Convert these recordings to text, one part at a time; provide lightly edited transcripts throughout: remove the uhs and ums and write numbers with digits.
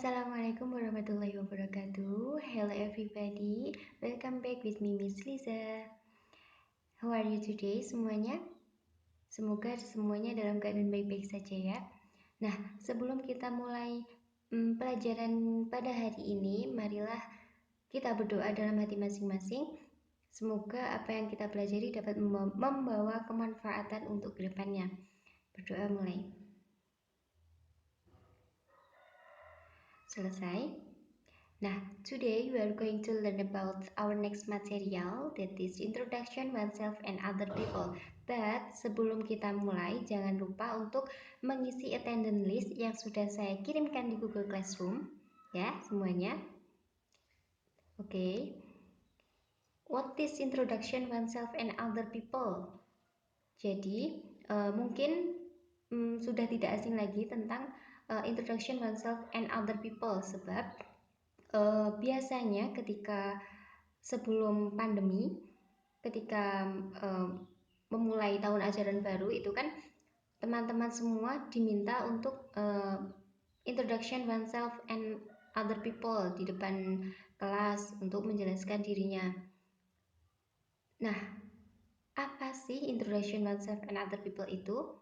Assalamualaikum warahmatullahi wabarakatuh. Hello everybody, welcome back with me Miss Liza. How are you today semuanya? Semoga semuanya dalam keadaan baik-baik saja ya. Nah, sebelum kita mulai pelajaran pada hari ini, marilah kita berdoa dalam hati masing-masing. Semoga apa yang kita pelajari dapat membawa kemanfaatan untuk kedepannya. Berdoa mulai. Selesai. Nah, today we are going to learn about our next material, that is introduction oneself and other people. But sebelum kita mulai, jangan lupa untuk mengisi attendance list yang sudah saya kirimkan di Google Classroom, ya semuanya. Oke. What is introduction oneself and other people? Jadi mungkin sudah tidak asing lagi tentang introduction oneself and other people, sebab biasanya ketika sebelum pandemi, ketika memulai tahun ajaran baru itu kan teman-teman semua diminta untuk introduction oneself and other people di depan kelas untuk menjelaskan dirinya. Nah, apa sih introduction oneself and other people itu?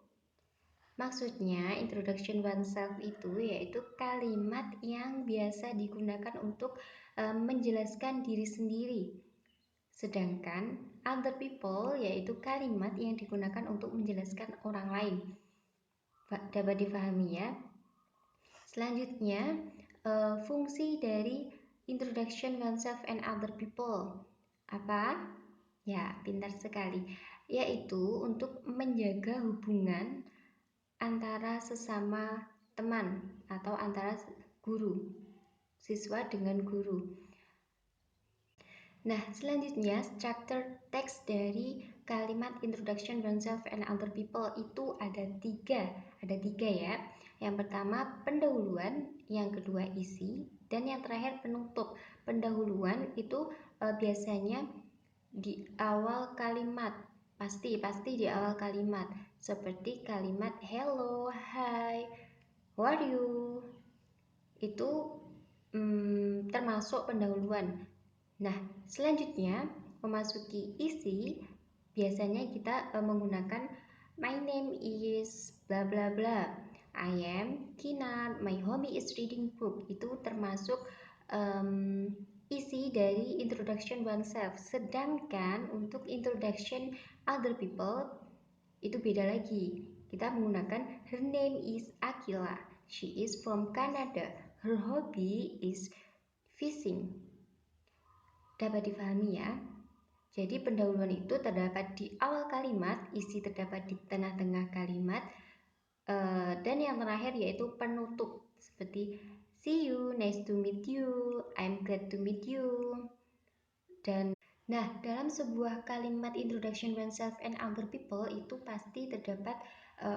Maksudnya, introduction oneself itu yaitu kalimat yang biasa digunakan untuk menjelaskan diri sendiri. Sedangkan other people yaitu kalimat yang digunakan untuk menjelaskan orang lain. Dapat dipahami ya? Selanjutnya, fungsi dari introduction oneself and other people. Apa? Ya, pintar sekali. Yaitu untuk menjaga hubungan antara sesama teman atau antara guru, siswa dengan guru. Nah, selanjutnya structure teks dari kalimat introduction oneself and other people itu ada tiga ya. Yang pertama pendahuluan, yang kedua isi, dan yang terakhir penutup. Pendahuluan itu biasanya di awal kalimat, pasti di awal kalimat, seperti kalimat hello, hi, how are you, itu termasuk pendahuluan. Nah, selanjutnya memasuki isi, biasanya kita menggunakan my name is bla bla bla, I am Kinan, my hobby is reading book. Itu termasuk isi dari introduction oneself. Sedangkan untuk introduction other people itu beda lagi. Kita menggunakan her name is Akila, she is from Canada, her hobby is fishing. Dapat dipahami ya? Jadi pendahuluan itu terdapat di awal kalimat, isi terdapat di tengah-tengah kalimat, dan yang terakhir yaitu penutup, seperti see you, nice to meet you, I'm glad to meet you. Dan nah, dalam sebuah kalimat introduction oneself and other people itu pasti terdapat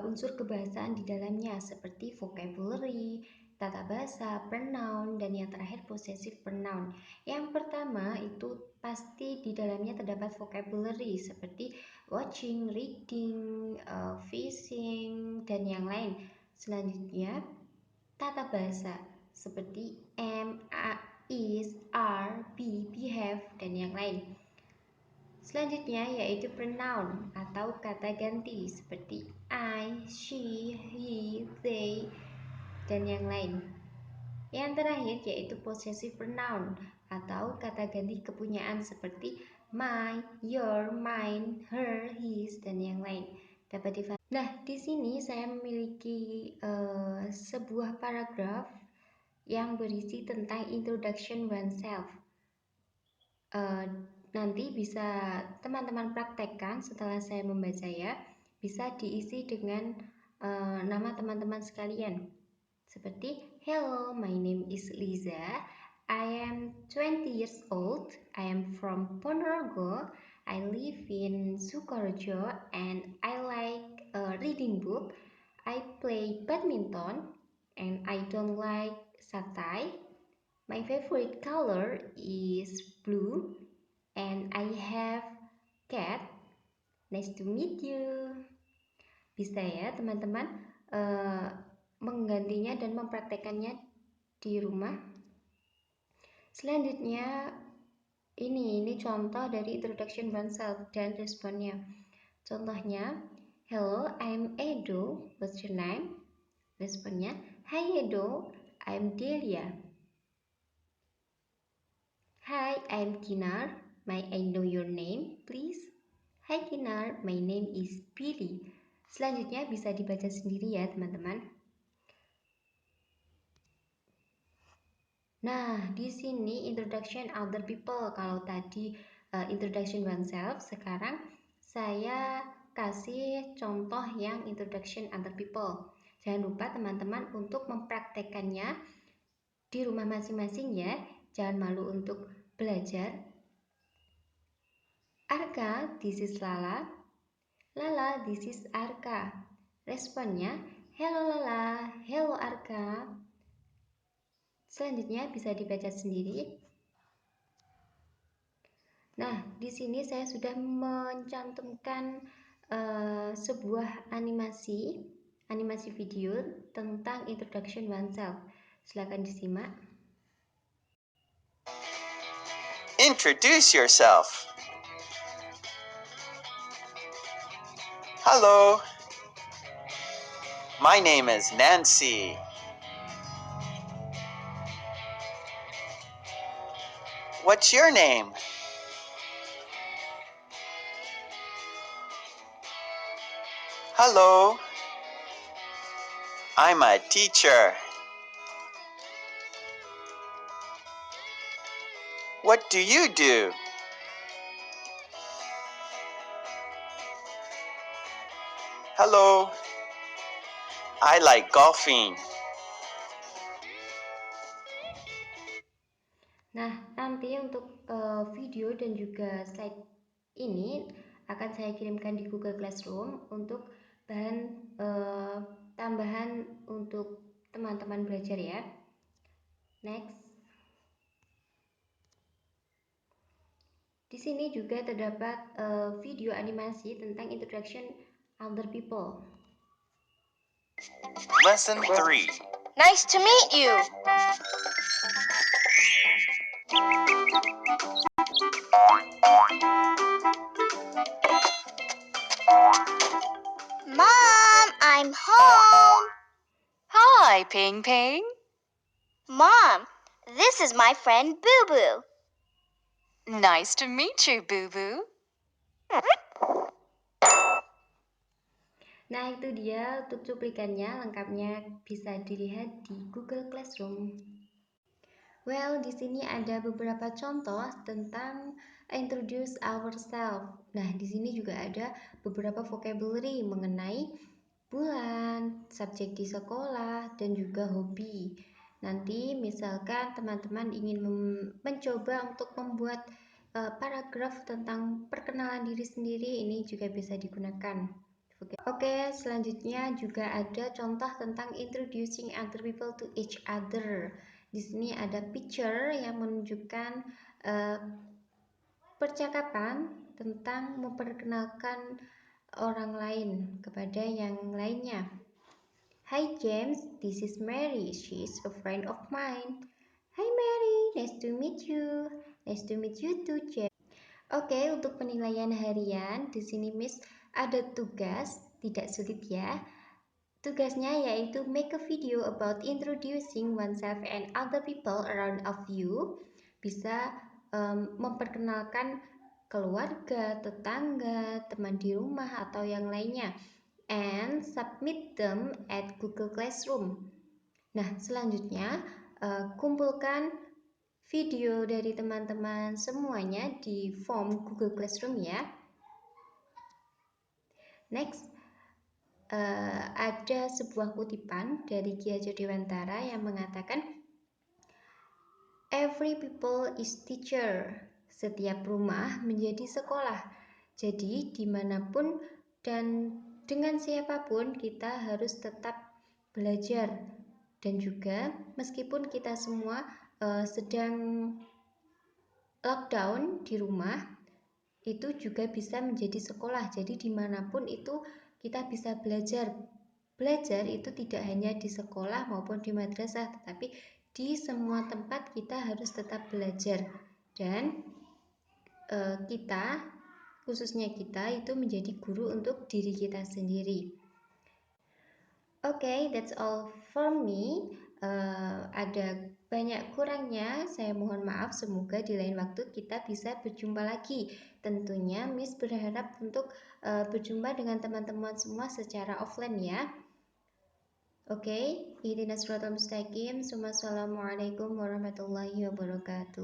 unsur kebahasaan di dalamnya, seperti vocabulary, tata bahasa, pronoun, dan yang terakhir possessive pronoun. Yang pertama itu pasti di dalamnya terdapat vocabulary seperti watching, reading, fishing, dan yang lain. Selanjutnya tata bahasa seperti am, is, are, be, behave, dan yang lain. Selanjutnya yaitu pronoun atau kata ganti seperti I, she, he, they, dan yang lain. Yang terakhir yaitu possessive pronoun atau kata ganti kepunyaan seperti my, your, mine, her, his, dan yang lain. Dapat difahami. Nah, di sini saya memiliki sebuah paragraf yang berisi tentang introduction oneself. Nanti bisa teman-teman praktekkan setelah saya membaca ya. Bisa diisi dengan nama teman-teman sekalian. Seperti, hello, my name is Liza. I am 20 years old. I am from Ponorogo. I live in Sukoharjo and I like reading book. I play badminton and I don't like satay. My favorite color is blue and I have cat. Nice to meet you. Bisa ya teman-teman menggantinya dan mempraktekannya di rumah. Selanjutnya ini contoh dari introduction oneself dan responnya. Contohnya, hello, I'm Edo. What's your name? Responnya, hi Edo, I'm Delia. Hi, I'm Kinar. May I know your name, please? Hi Kinar, my name is Billy. Selanjutnya bisa dibaca sendiri ya teman-teman. Nah, di sini introduction other people. Kalau tadi introduction oneself, sekarang saya kasih contoh yang introduction other people. Jangan lupa teman-teman untuk mempraktekannya di rumah masing-masing ya. Jangan malu untuk belajar. Arka, this is Lala. Lala, this is Arka. Responnya, hello Lala, hello Arka. Selanjutnya bisa dibaca sendiri. Nah, di sini saya sudah mencantumkan sebuah animasi video tentang introduction oneself. Silakan disimak. Introduce yourself. Hello. My name is Nancy. What's your name? Hello. I'm a teacher. What do you do? Hello. I like golfing. Nah, nanti untuk video dan juga slide ini akan saya kirimkan di Google Classroom untuk bahan tambahan untuk teman-teman belajar ya. Next. Di sini juga terdapat video animasi tentang introduction other people. Lesson 3. Nice to meet you. Mom, I'm home. Hi, Ping Ping. Mom, this is my friend Boo Boo. Nice to meet you, Boo Boo. Nah, itu dia untuk cuplikannya, lengkapnya bisa dilihat di Google Classroom. Well, di sini ada beberapa contoh tentang introduce ourselves. Nah, di sini juga ada beberapa vocabulary mengenai bulan, subjek di sekolah, dan juga hobi. Nanti misalkan teman-teman ingin mencoba untuk membuat paragraf tentang perkenalan diri sendiri, ini juga bisa digunakan. Oke, selanjutnya juga ada contoh tentang introducing other people to each other. Di sini ada picture yang menunjukkan percakapan tentang memperkenalkan orang lain kepada yang lainnya. Hi James, this is Mary. She is a friend of mine. Hi Mary, nice to meet you. Nice to meet you too, James. Oke, untuk penilaian harian, di sini Miss ada tugas, tidak sulit ya. Tugasnya yaitu make a video about introducing oneself and other people around of you. Bisa memperkenalkan keluarga, tetangga, teman di rumah, atau yang lainnya. And submit them at Google Classroom. Nah, selanjutnya kumpulkan video dari teman-teman semuanya di form Google Classroom ya. Next, ada sebuah kutipan dari Ki Hajar Dewantara yang mengatakan every people is teacher. Setiap rumah menjadi sekolah. Jadi dimanapun dan dengan siapapun kita harus tetap belajar. Dan juga meskipun kita semua sedang lockdown di rumah, itu juga bisa menjadi sekolah. Jadi dimanapun itu kita bisa belajar. Belajar itu tidak hanya di sekolah maupun di madrasah, tetapi di semua tempat kita harus tetap belajar, dan kita, khususnya kita, itu menjadi guru untuk diri kita sendiri. Okay, that's all for me. Ada banyak kurangnya, saya mohon maaf. Semoga di lain waktu kita bisa berjumpa lagi. Tentunya Miss berharap untuk berjumpa dengan teman-teman semua secara offline ya. Oke, ihdinas siratal mustaqim. Assalamualaikum warahmatullahi wabarakatuh.